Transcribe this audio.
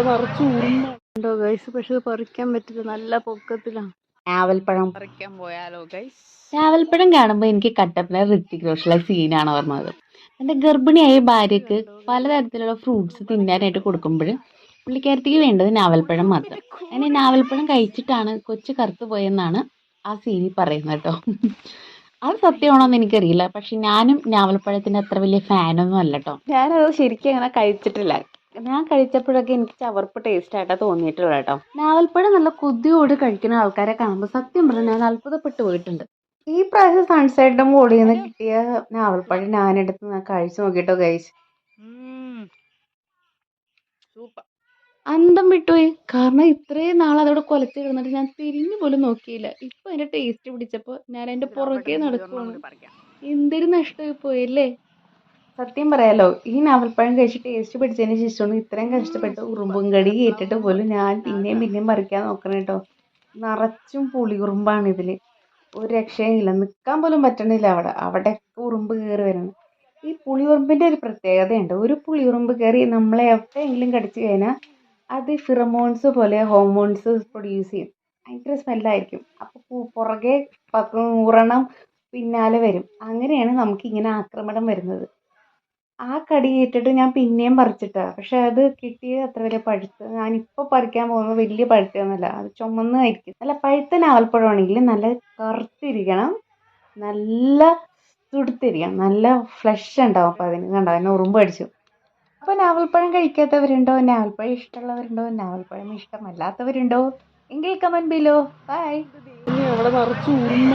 നിറച്ച് ഉറുമ്പുണ്ടോ ഗൈസ്? പക്ഷെ പറിക്കാൻ പറ്റില്ല, നല്ല പൊക്കത്തിലാണ്. ഞാവൽപ്പഴം പറിക്കാൻ പോയാലോ ഗൈസ്? ഞാവൽപ്പഴം കാണുമ്പോൾ എനിക്ക് കട്ടപ്പന ഋത്തിക് റോഷനിലെ സീനാണ് ഓർമ്മത്. എൻ്റെ ഗർഭിണിയായ ഭാര്യക്ക് പലതരത്തിലുള്ള ഫ്രൂട്ട്സ് തിന്നാനായിട്ട് കൊടുക്കുമ്പോൾ പുള്ളിക്കാരത്തിക്ക് വേണ്ടത് ഞാവൽപ്പഴം മാത്രം. അങ്ങനെ ഞാവൽപ്പഴം കഴിച്ചിട്ടാണ് കൊച്ചു കറുത്തു പോയെന്നാണ് ആ സീനിൽ പറയുന്നത് കേട്ടോ. അത് സത്യമാണോന്ന് എനിക്കറിയില്ല, പക്ഷെ ഞാനും ഞാവൽപ്പഴത്തിന്റെ അത്ര വലിയ ഫാനൊന്നും അല്ല കേട്ടോ. ഞാനത് ശരിക്കും അങ്ങനെ കഴിച്ചിട്ടില്ല. ഞാൻ കഴിച്ചപ്പോഴൊക്കെ എനിക്ക് ചവർപ്പ് ടേസ്റ്റ് ആയിട്ടാണ് തോന്നിയിട്ടുള്ളത് കേട്ടോ. ഞാവൽപ്പഴം നല്ല കൊതിയോട് കഴിക്കുന്ന ആൾക്കാരെ കാണുമ്പോൾ സത്യം പറഞ്ഞാൽ ഞാൻ അത്ഭുതപ്പെട്ടു പോയിട്ടുണ്ട്. ഈ പ്രാവശ്യം സൺസൈഡിന്റെ മുകളിൽ നിന്ന് കിട്ടിയ ഞാവൽപ്പഴം ഞാനെടുത്ത് കഴിച്ചു നോക്കിട്ടോ ഗൈസ്. സൂപ്പർ. അന്തം വിട്ടുപോയി. കാരണം ഇത്രയും നാൾ അതോടെ കൊലച്ച് കിടന്നിട്ട് ഞാൻ തിരിഞ്ഞു പോലും നോക്കിയില്ല. ഇപ്പൊ അതിന്റെ ടേസ്റ്റ് പിടിച്ചപ്പോ ഞാൻ അതിന്റെ പുറകെ നടക്കുവാണ്. എന്തൊരു നഷ്ടമായി പോയല്ലേ. സത്യം പറയാലോ, ഈ ഞാവൽപ്പഴം കഴിച്ച് ടേസ്റ്റ് പിടിച്ചതിന് ശേഷമാണ് ഇത്രയും കഷ്ടപ്പെട്ട് ഉറുമ്പും കടി കേട്ടിട്ട് പോലും ഞാൻ പിന്നെയും പറിക്കാൻ നോക്കണം കേട്ടോ. നിറച്ചും പുളിയുറുമ്പാണ് ഇതില്. ഒരു രക്ഷയില്ല, നിൽക്കാൻ പോലും പറ്റണില്ല. അവിടെ ഉറുമ്പ് കയറി വരണം. ഈ പുളിയുറുമ്പിന്റെ ഒരു പ്രത്യേകതയുണ്ട്. ഒരു പുളിയുറുമ്പ് കയറി നമ്മളെ എവിടെയെങ്കിലും കടിച്ചു കഴിഞ്ഞാൽ അത് ഫിറമോൺസ് പോലെ ഹോർമോൺസ് പ്രൊഡ്യൂസ് ചെയ്യും. ഭയങ്കര സ്മെല്ലായിരിക്കും. അപ്പോൾ പുറകെ 10-100 പിന്നാലെ വരും. അങ്ങനെയാണ് നമുക്ക് ഇങ്ങനെ ആക്രമണം വരുന്നത്. ആ കടി കേട്ടിട്ട് ഞാൻ പിന്നെയും പറിച്ചിട്ടാ. പക്ഷെ അത് കിട്ടിയത് അത്ര വലിയ പഴുത്ത്, ഞാനിപ്പോൾ പറിക്കാൻ പോകുന്നത് വലിയ പഴുത്തൊന്നുമല്ല, അത് ചുമന്നായിരിക്കും. നല്ല പഴുത്ത നാവൽപ്പഴമാണെങ്കിൽ നല്ല കറുത്തിരിക്കണം, നല്ല തുടുത്തിരിക്കണം, നല്ല ഫ്ലഷ് ഉണ്ടാവും. അപ്പോൾ അതിന് കണ്ടോ, അതിന് ഉറുമ്പ് അടിച്ചു. അപ്പോൾ നാവൽപ്പഴം കഴിക്കാത്തവരുണ്ടോ? നാവൽപ്പഴം ഇഷ്ടമുള്ളവരുണ്ടോ? നാവൽപ്പഴം ഇഷ്ടമല്ലാത്തവരുണ്ടോ? എങ്കിൽ കമന്റ് ബിലോ. ബൈ. അവിടെ നിറച്ച് ഉറുമ്പ്.